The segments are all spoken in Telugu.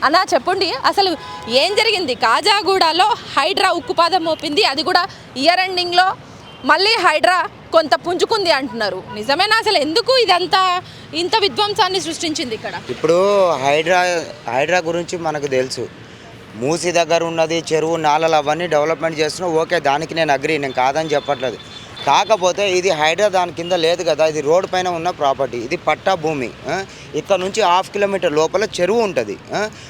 అన్నా చెప్పండి అసలు ఏం జరిగింది? కాజాగూడలో హైడ్రా ఉక్కుపాదం మోపింది, అది కూడా ఇయర్ ఎండింగ్లో మళ్ళీ హైడ్రా కొంత పుంజుకుంది అంటున్నారు. నిజమేనా? అసలు ఎందుకు ఇదంతా ఇంత విధ్వంసాన్ని సృష్టించింది ఇక్కడ? ఇప్పుడు హైడ్రా గురించి మనకు తెలుసు. మూసి దగ్గర ఉన్నది, చెరువు నాలలు అవన్నీ డెవలప్మెంట్ చేస్తున్నాం. ఓకే, దానికి నేను అగ్రి, నేను కాదని చెప్పట్లేదు. కాకపోతే ఇది హైడ్రా దాని కింద లేదు కదా, ఇది రోడ్ పైన ఉన్న ప్రాపర్టీ, ఇది పట్టా భూమి. ఇక్కడ నుంచి 1/2 కిలోమీటర్ లోపల చెరువు ఉంటుంది.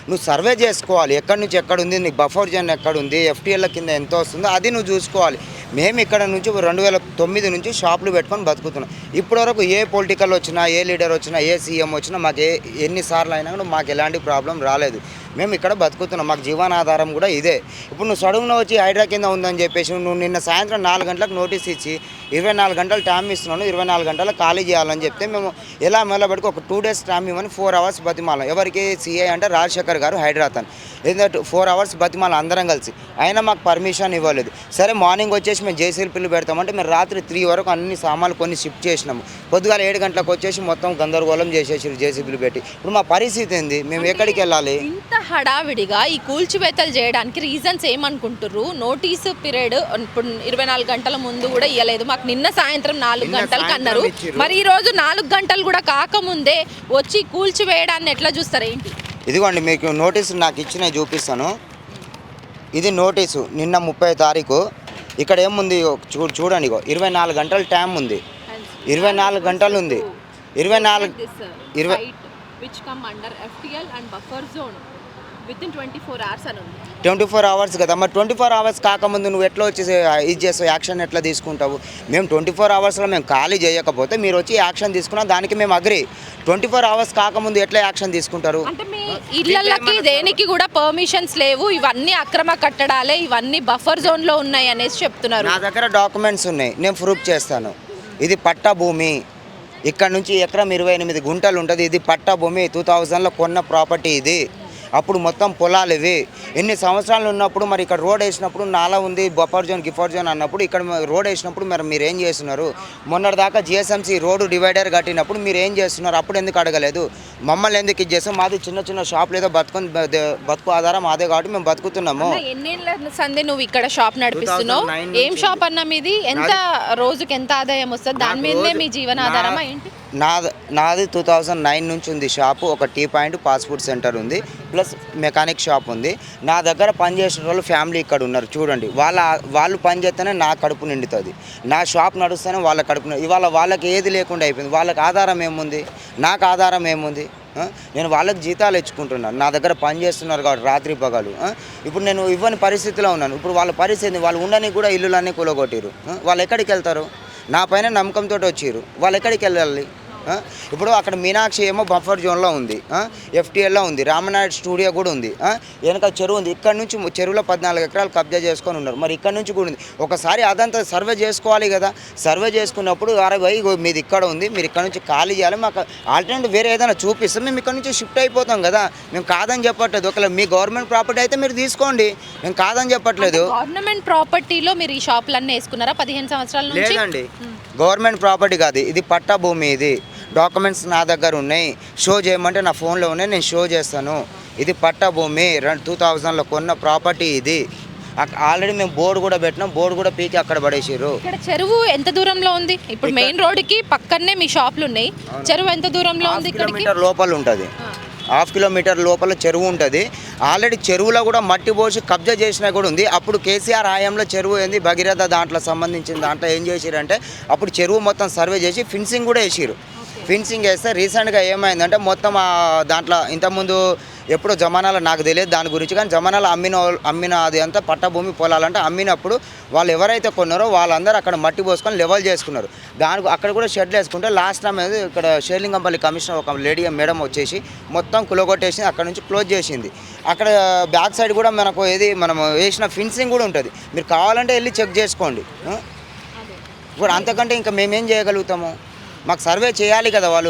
నువ్వు సర్వే చేసుకోవాలి, ఎక్కడి నుంచి ఎక్కడ ఉంది, నీకు బఫర్ జోన్ ఎక్కడ ఉంది, ఎఫ్టీఎల్ కింద ఎంత వస్తుందో అది నువ్వు చూసుకోవాలి. మేము ఇక్కడ నుంచి 2009 నుంచి షాపులు పెట్టుకొని బతుకుతున్నాం. ఇప్పటివరకు ఏ పొలిటికల్ వచ్చినా, ఏ లీడర్ వచ్చినా, ఏ సీఎం వచ్చినా మాకు ఎన్నిసార్లు అయినా కూడా మాకు ఎలాంటి ప్రాబ్లం రాలేదు. మేము ఇక్కడ బతుకుతున్నాం, మాకు జీవనాధారం కూడా ఇదే. ఇప్పుడు నువ్వు సడన్గా వచ్చి హైడ్రా కింద ఉందని చెప్పేసి నువ్వు నిన్న సాయంత్రం 4 గంటలకు నోటీస్ ఇచ్చి 24 గంటలు టైం ఇస్తున్నాను, 24 గంటలు ఖాళీ చేయాలని చెప్తే మేము ఎలా మెల్లబడికి ఒక 2 డేస్ టైం ఇవ్వని 4 అవర్స్ బతిమాలం. ఎవరికి? సిఐ అంటే రాజశేఖర్ గారు, హైడ్రా అతను. ఏంటంటే 4 అవర్స్ బతిమాలం అందరం కలిసి. అయినా మాకు పర్మిషన్ ఇవ్వలేదు. సరే మార్నింగ్ వచ్చేసి మేము జేసీబీలు పెడతామంటే మేము రాత్రి 3 వరకు అన్ని సామాన్లు కొన్ని షిఫ్ట్ చేసినాము. పొద్దుగాల 7 గంటలకు వచ్చేసి మొత్తం గందరగోళం చేసేసారు జేసీబీలు పెట్టి. ఇప్పుడు మా పరిస్థితి ఏంది? మేము ఎక్కడికి వెళ్ళాలి? ఇంత హడావిడిగా ఈ కూల్చివేతలు చేయడానికి రీజన్స్ ఏమనుకుంటుర్రు? నోటీసు పీరియడ్ ఇప్పుడు 24 గంటల ముందు కూడా ఇవ్వలేదు, మాకు నిన్న సాయంత్రం 4 గంటలకు అన్నారు. మరి ఈ రోజు 4 గంటలు కూడా కాకముందే వచ్చి కూల్చివేయడాన్ని ఎట్లా చూస్తారు? ఏంటి? ఇదిగోండి మీకు నోటీసు నాకు ఇచ్చిన చూపిస్తాను. ఇది నోటీసు నిన్న 30 తారీఖు. ఇక్కడ ఏముంది చూడండి, 24 గంటల టైం ఉంది, 24 గంటలు ఉంది. 24 అవర్స్ కదా. మరి 24 అవర్స్ కాకముందు నువ్వు ఎట్లా వచ్చి ఇది చేస్తావు, యాక్షన్ ఎట్లా తీసుకుంటావు? మేము 24 అవర్స్లో మేము ఖాళీ చేయకపోతే మీరు వచ్చి యాక్షన్ తీసుకున్నా దానికి మేము అగ్రి. 24 అవర్స్ కాకముందు ఎట్లా యాక్షన్ తీసుకుంటారు? అంటే మీ ఇళ్ళకి దేనికి కూడా పర్మిషన్స్ లేవు, ఇవన్నీ అక్రమ కట్టడాలే, ఇవన్నీ బఫర్ జోన్లో ఉన్నాయి అనేసి చెప్తున్నారు. నా దగ్గర డాక్యుమెంట్స్ ఉన్నాయి, నేను ప్రూఫ్ చేస్తాను. ఇది పట్టా భూమి. ఇక్కడ నుంచి ఎకరం 28 గుంటలు ఉంటుంది. ఇది పట్టా భూమి. 2000లో కొన్న ప్రాపర్టీ ఇది. అప్పుడు మొత్తం పొలాలు ఇవి. ఎన్ని సంవత్సరాలు ఉన్నప్పుడు మరి ఇక్కడ రోడ్ వేసినప్పుడు నాలా ఉంది, బఫర్ జోన్ గిఫర్ జోన్ అన్నప్పుడు ఇక్కడ రోడ్ వేసినప్పుడు మరి మీరు ఏం చేస్తున్నారు? మొన్నటిదాకా జిఎస్ఎంసీ రోడ్డు డివైడర్ కట్టినప్పుడు మీరు ఏం చేస్తున్నారు? అప్పుడు ఎందుకు అడగలేదు? మమ్మల్ని ఎందుకు ఇది చేస్తాం? మాది చిన్న చిన్న షాపులు, ఏదో బతుకు ఆధారం అదే కాబట్టి మేము బతుకుతున్నాము. ఎన్నేళ్ళ సందే నువ్వు ఇక్కడ షాప్ నడిపిస్తున్నావు? ఏం షాప్ అన్నా మీది? ఎంత రోజుకి ఎంత ఆదాయం వస్తుంది? దాని మీదనే మీ జీవనాధారమా ఏంటి? నాది 2009 నుంచి ఉంది షాపు. ఒక tea point, fast food center ఉంది, ప్లస్ మెకానిక్ షాప్ ఉంది. నా దగ్గర పనిచేసే వాళ్ళు ఫ్యామిలీ ఇక్కడ ఉన్నారు. చూడండి, వాళ్ళు పని చేస్తేనే నా కడుపు నిండుతుంది, నా షాప్ నడుస్తేనే వాళ్ళ కడుపు. ఇవాళ వాళ్ళకి ఏది లేకుండా అయిపోయింది. వాళ్ళకి ఆధారం ఏముంది? నాకు ఆధారం ఏముంది? నేను వాళ్ళకి జీతాలు ఇచ్చుకుంటున్నాను, నా దగ్గర పని చేస్తున్నారు కాబట్టి రాత్రి పగలు. ఇప్పుడు నేను ఇవ్వని పరిస్థితిలో ఉన్నాను. ఇప్పుడు వాళ్ళ పరిస్థితి, వాళ్ళు ఉండని కూడా ఇల్లులన్నీ కూలగొట్టిరు. వాళ్ళు ఎక్కడికి వెళ్తారు? నా పైన నమ్మకంతో వచ్చిర్రు, వాళ్ళు ఎక్కడికి వెళ్ళాలి? ఇప్పుడు అక్కడ మీనాక్షి ఏమో బఫర్ జోన్లో ఉంది, ఎఫ్టీఎల్లో ఉంది, రామనాయుడు స్టూడియో కూడా ఉంది, వెనక చెరువు ఉంది. ఇక్కడ నుంచి చెరువులో 14 ఎకరాలు కబ్జా చేసుకొని ఉన్నారు. మరి ఇక్కడ నుంచి కూడా ఉంది. ఒకసారి అదంతా సర్వే చేసుకోవాలి కదా. సర్వే చేసుకున్నప్పుడు మీది ఇక్కడ ఉంది, మీరు ఇక్కడ నుంచి ఖాళీ చేయాలి, మాకు ఆల్టర్నేటివ్ వేరే ఏదైనా చూపిస్తాం, మేము ఇక్కడ నుంచి షిఫ్ట్ అయిపోతాం కదా. మేము కాదని చెప్పట్లేదు. ఒకవేళ మీ గవర్నమెంట్ ప్రాపర్టీ అయితే మీరు తీసుకోండి, మేము కాదని చెప్పట్లేదు. గవర్నమెంట్ ప్రాపర్టీలో మీరు ఈ షాపులన్నీ వేసుకున్నారా 15 సంవత్సరాల నుంచి? లేదండి, గవర్నమెంట్ ప్రాపర్టీ కాదు, ఇది పట్టా భూమి. ఇది డాక్యుమెంట్స్ నా దగ్గర ఉన్నాయి, షో చేయమంటే నా ఫోన్లో ఉన్నాయి, నేను షో చేస్తాను. ఇది పట్టా భూమి, 2000లో కొన్న ప్రాపర్టీ ఇది. ఆల్రెడీ మేము బోర్డు కూడా పెట్టినాం, బోర్డు కూడా పీకి అక్కడ పడేసారు. ఇక్కడ చెరువు ఎంత దూరంలో ఉంది? ఇప్పుడు మెయిన్ రోడ్డుకి పక్కనే మీ షాపులు ఉన్నాయి, చెరువు ఎంత దూరంలో ఉంది? 1/2 కిలోమీటర్ లోపల ఉంటుంది, 1/2 కిలోమీటర్ లోపల చెరువు ఉంటుంది. ఆల్రెడీ చెరువులో కూడా మట్టి పోసి కబ్జా చేసినా కూడా ఉంది. అప్పుడు కేసీఆర్ హయాంలో చెరువు ఏంది, భగీరథ దాంట్లో సంబంధించిన దాంట్లో ఏం చేసిరంటే అప్పుడు చెరువు మొత్తం సర్వే చేసి ఫిన్సింగ్ కూడా వేసిరు. ఫిన్సింగ్ వేస్తే రీసెంట్గా ఏమైందంటే మొత్తం దాంట్లో ఇంతకుముందు ఎప్పుడో జమానాలో నాకు తెలియదు దాని గురించి, కానీ జమానాలో అమ్మిన అది అంతా పట్టభూమి పొలాలంటే అమ్మినప్పుడు వాళ్ళు ఎవరైతే కొన్నారో వాళ్ళందరూ అక్కడ మట్టి పోసుకొని లెవెల్ చేసుకున్నారు. దానికి అక్కడ కూడా షెడ్లు వేసుకుంటే లాస్ట్ టైం అనేది ఇక్కడ షేర్లింగంపల్లి కమిషనర్ ఒక లేడీ మేడం వచ్చేసి మొత్తం కులగొట్టేసి అక్కడ నుంచి క్లోజ్ చేసింది. అక్కడ బ్యాక్ సైడ్ కూడా మనకు ఏది మనం వేసిన ఫిన్సింగ్ కూడా ఉంటుంది, మీరు కావాలంటే వెళ్ళి చెక్ చేసుకోండి. ఇప్పుడు అంతకంటే ఇంకా మేమేం చేయగలుగుతాము? మాకు సర్వే చేయాలి కదా వాళ్ళు.